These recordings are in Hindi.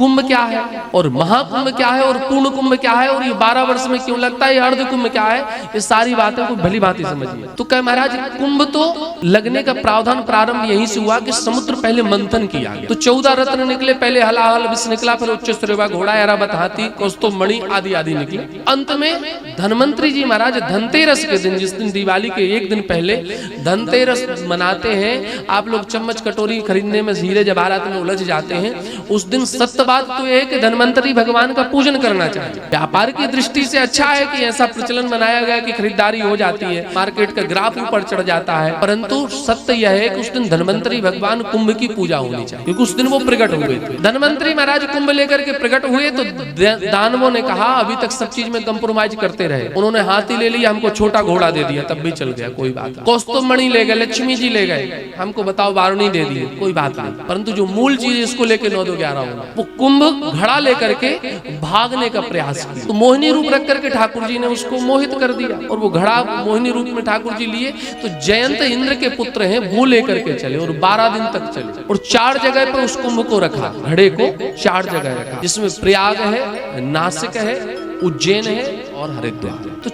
कुंभ क्या है और महाकुंभ क्या है और पूर्ण कुंभ क्या है और ये 12 वर्ष में क्यों लगता है, ये अर्ध कुंभ क्या है, ये सारी बातें को भली भांति समझिए। तो कहे महाराज कुंभ तो लगने का प्रावधान प्रारंभ यहीं से हुआ कि समुद्र पहले मंथन किया गया, तो 14 रत्न निकले, पहले हलाहल विष निकला, फिर उच्च श्रेवा घोड़ा, ऐरावत हाथी, कौस्तुभ मणि आदि आदि निकले। अंत में धनवंतरी जी महाराज धनतेरस के दिन, जिस दिन दिवाली के एक दिन पहले धनतेरस मनाते हैं, आप लोग चम्मच कटोरी खरीदने में हीरे जवाहरात में उलझ जाते हैं। उस दिन सत्य बात तो है कि धनवंतरी भगवान का पूजन करना चाहिए। व्यापार की दृष्टि से अच्छा है कि ऐसा प्रचलन बनाया गया कि खरीदारी हो जाती है, मार्केट का ग्राफ ऊपर चढ़ जाता है, परंतु सत्य यह है कि उस दिन धनवंतरी भगवान कुंभ की पूजा होनी चाहिए, क्योंकि उस दिन वो प्रकट हुए थे। धनवंतरी महाराज कुंभ लेकर के प्रकट हुए तो दानवों ने कहा अभी तक सब चीज में कंप्रोमाइज करते रहे, उन्होंने हाथी ले लिया, हमको छोटा घोड़ा दे दिया, तब भी चल गया, कोई बात नहीं। कौस्तुभ मणि ले गए, लक्ष्मी जी ले गए, हमको बताओ वारुणी दे दिए, कोई बात नहीं, परंतु जो मूल चीज इसको लेके 9-2-11 होना, वो कुंभ घड़ा लेकर के भागने का प्रयास किया। तो मोहिनी रूप रख करके ठाकुर जी ने उसको मोहित कर दिया, और वो घड़ा मोहिनी रूप में ठाकुर जी लिए तो जयंत इंद्र के पुत्र हैं वो लेकर के चले, और 12 दिन तक चले, और 4 जगह पर उस कुंभ को रखा, घड़े को 4 जगह रखा, जिसमें प्रयाग है, नासिक है, उज्जैन है और हरिद्वार। तो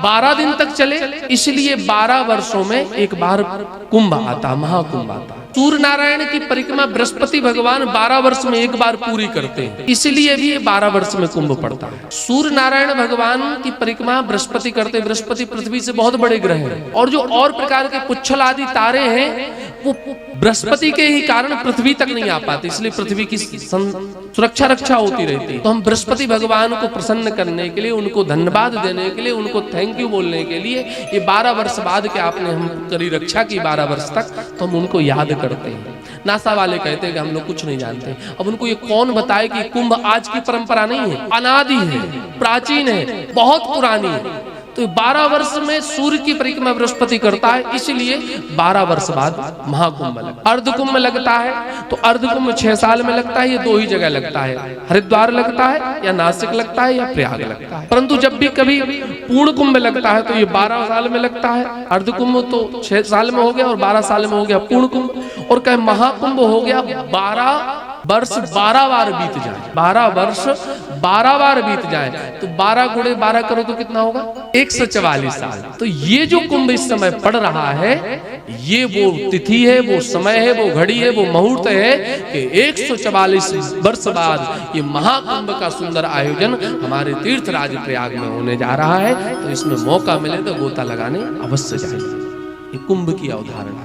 12 दिन तक चले, इसलिए 12 वर्षों में एक बार कुंभ आता, महाकुंभ आता। सूर्य नारायण की परिक्रमा बृहस्पति भगवान 12 वर्ष में एक बार पूरी करते हैं, इसलिए भी ये 12 वर्ष में कुंभ पड़ता है। सूर्य नारायण भगवान की परिक्रमा बृहस्पति करते, बृहस्पति पृथ्वी से बहुत बड़े ग्रह हैं, और जो और प्रकार के पुच्छल आदि तारे हैं वो बृहस्पति के ही कारण पृथ्वी तक नहीं आ पाते, इसलिए पृथ्वी की सुरक्षा रक्षा होती रहती है। तो हम बृहस्पति भगवान को प्रसन्न करने के लिए, उनको धन्यवाद देने के लिए, उनको थैंक यू बोलने के लिए ये 12 वर्ष बाद के आपने हम करी रक्षा की 12 वर्ष तक, तो हम उनको याद करते हैं। नासा वाले कहते हैं कि हम लोग कुछ नहीं जानते। अब उनको ये कौन बताए कि कुंभ आज की परंपरा नहीं है, अनादि है, प्राचीन है, बहुत पुरानी है। तो 12 वर्ष में सूर्य की परिक्रमा बृहस्पति करता है, इसलिए 12 वर्ष बाद महाकुंभ लगता है। अर्धकुंभ लगता है तो अर्धकुंभ 6 साल में लगता है, ये 2 ही जगह लगता है, हरिद्वार लगता है या नासिक लगता है या प्रयाग लगता है। परंतु जब भी कभी पूर्ण कुंभ लगता है तो ये 12 साल में लगता है। अर्धकुंभ तो 6 साल में हो गया और 12 साल में हो गया पूर्ण कुंभ, और कहीं महाकुंभ हो गया 12 वर्ष 12 बार बीत जाए, 12 वर्ष 12 बार बीत जाए, तो 12 गुणे 12 करो तो कितना होगा, 144 साल। तो ये जो कुंभ इस समय पड़ रहा है, ये वो तिथि है, वो समय है, वो घड़ी है, वो मुहूर्त है कि 144 वर्ष बाद ये महाकुंभ का सुंदर आयोजन हमारे तीर्थराज प्रयाग में होने जा रहा है। तो इसमें मौका मिले तो गोता लगाने अवश्य जाइए। ये कुंभ की अवधारणा।